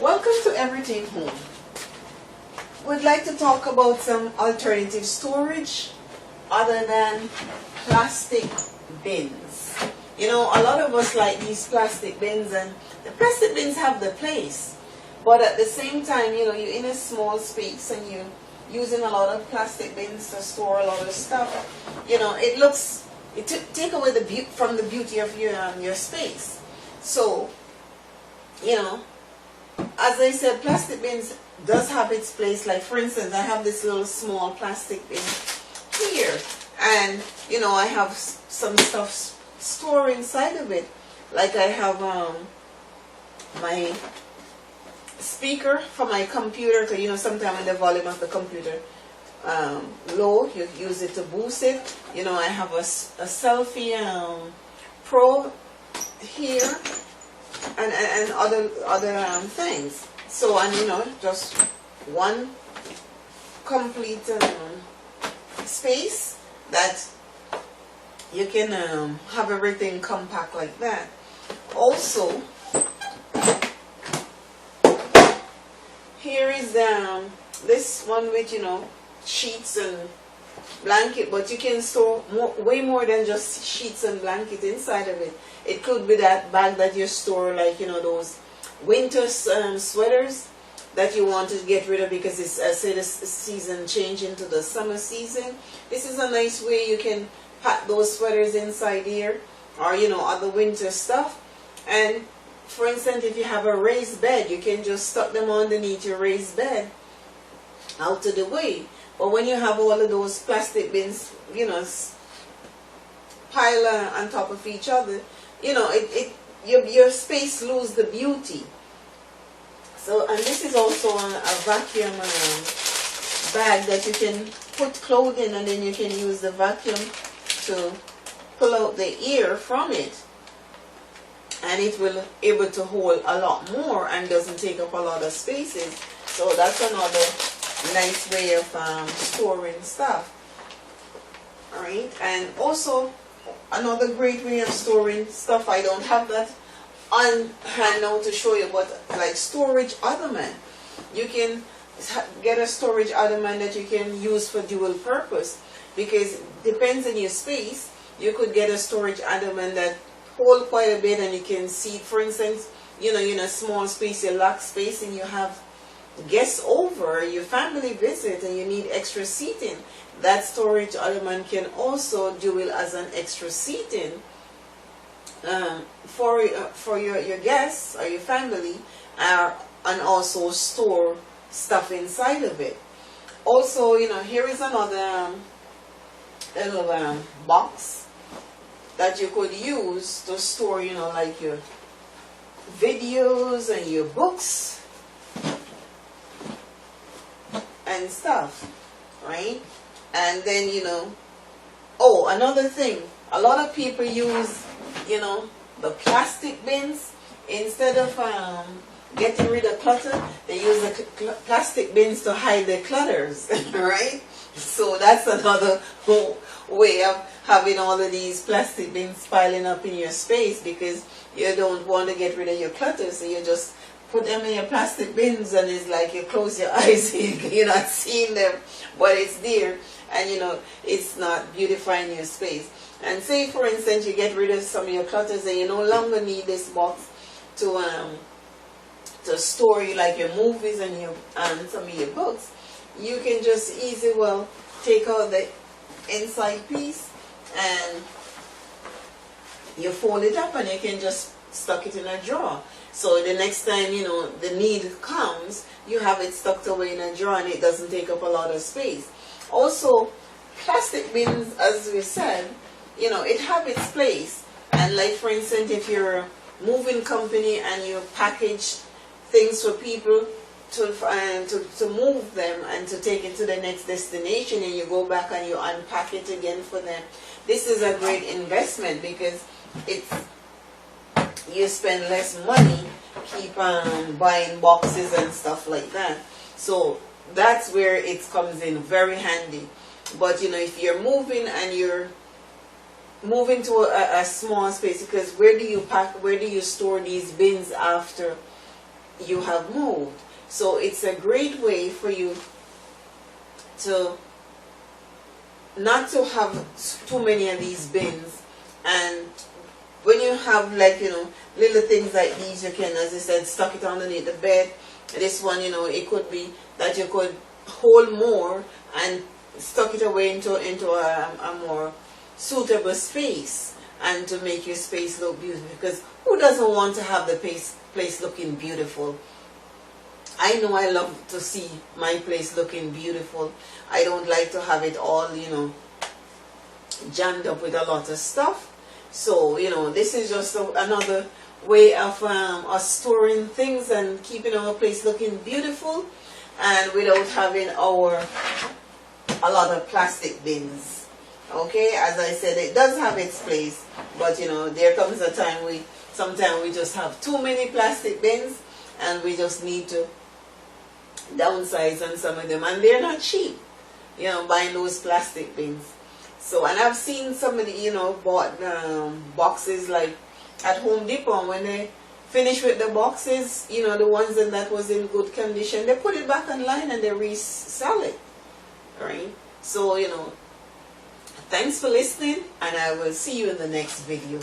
Welcome to Everything Home. We'd like to talk about some alternative storage other than plastic bins. You know, a lot of us like these plastic bins, and the plastic bins have the place, but at the same time, you know, you're in a small space and you're using a lot of plastic bins to store a lot of stuff. You know, it take away the beauty from the beauty of your space. So, you know, as I said, plastic bins does have its place. Like, for instance, I have this little small plastic bin here, and you know, I have some stuff stored inside of it. Like, I have my speaker for my computer, because you know, sometimes when the volume of the computer low, you use it to boost it. You know, I have a Selfie Pro here, and other things. So, and you know, just one complete space that you can have everything compact like that. Also, here is this one with, you know, sheets and blanket, but you can store way more than just sheets and blanket inside of it. It could be that bag that you store, like, you know, those winter sweaters that you want to get rid of because it's, say, the season change into the summer season. This is a nice way you can pack those sweaters inside here, or you know, other winter stuff. And for instance, if you have a raised bed, you can just stuck them underneath your raised bed out of the way. But when you have all of those plastic bins, you know, pile on top of each other, you know, your space lose the beauty. So, and this is also a vacuum bag that you can put clothes in, and then you can use the vacuum to pull out the air from it, and it will able to hold a lot more and doesn't take up a lot of spaces. So that's another nice way of storing stuff. Alright, and also another great way of storing stuff, I don't have that on hand now to show you, but like storage ottoman. You can get a storage ottoman that you can use for dual purpose, because depends on your space. You could get a storage ottoman that hold quite a bit, and you can see, for instance, you know, in a small space, you lack space and you have guests over, your family visit, and you need extra seating. That storage ottoman can also do it as an extra seating for your guests or your family, and also store stuff inside of it. Also, you know, here is another little box that you could use to store, you know, like your videos and your books and stuff, right? And then, you know, oh, another thing, a lot of people use, you know, the plastic bins. Instead of getting rid of clutter, they use the plastic bins to hide their clutters, right? So that's another way of having all of these plastic bins piling up in your space, because you don't want to get rid of your clutter, so you just put them in your plastic bins, and it's like you close your eyes, you're not seeing them, but it's there, and you know, it's not beautifying your space. And say, for instance, you get rid of some of your clutters and you no longer need this box to store like your movies and some of your books. You can just easily take out the inside piece and you fold it up, and you can just stuck it in a drawer. So the next time, you know, the need comes, you have it stuck away in a drawer and it doesn't take up a lot of space. Also, plastic bins, as we said, you know, it have its place. And like, for instance, if you're a moving company and you package things for people to move them and to take it to the next destination, and you go back and you unpack it again for them, this is a great investment, because you spend less money keep buying boxes and stuff like that. So that's where it comes in very handy. But you know, if you're moving and you're moving to a small space, because where do you store these bins after you have moved. So it's a great way for you to not to have too many of these bins. And when you have, like, you know, little things like these, you can, as I said, stuck it underneath the bed. This one, you know, it could be that you could hold more and stuck it away into a more suitable space, and to make your space look beautiful. Because who doesn't want to have the place looking beautiful? I know I love to see my place looking beautiful. I don't like to have it all, you know, jammed up with a lot of stuff. So, you know, this is just another way of us storing things and keeping our place looking beautiful, and without having a lot of plastic bins. Okay, as I said, it does have its place, but you know, there comes a time sometimes we just have too many plastic bins, and we just need to downsize on some of them, and they're not cheap, you know, buying those plastic bins. So, and I've seen somebody, you know, bought boxes like at Home Depot, and when they finish with the boxes, you know, the ones that was in good condition, they put it back online and they resell it. Alright, so, you know, thanks for listening, and I will see you in the next video.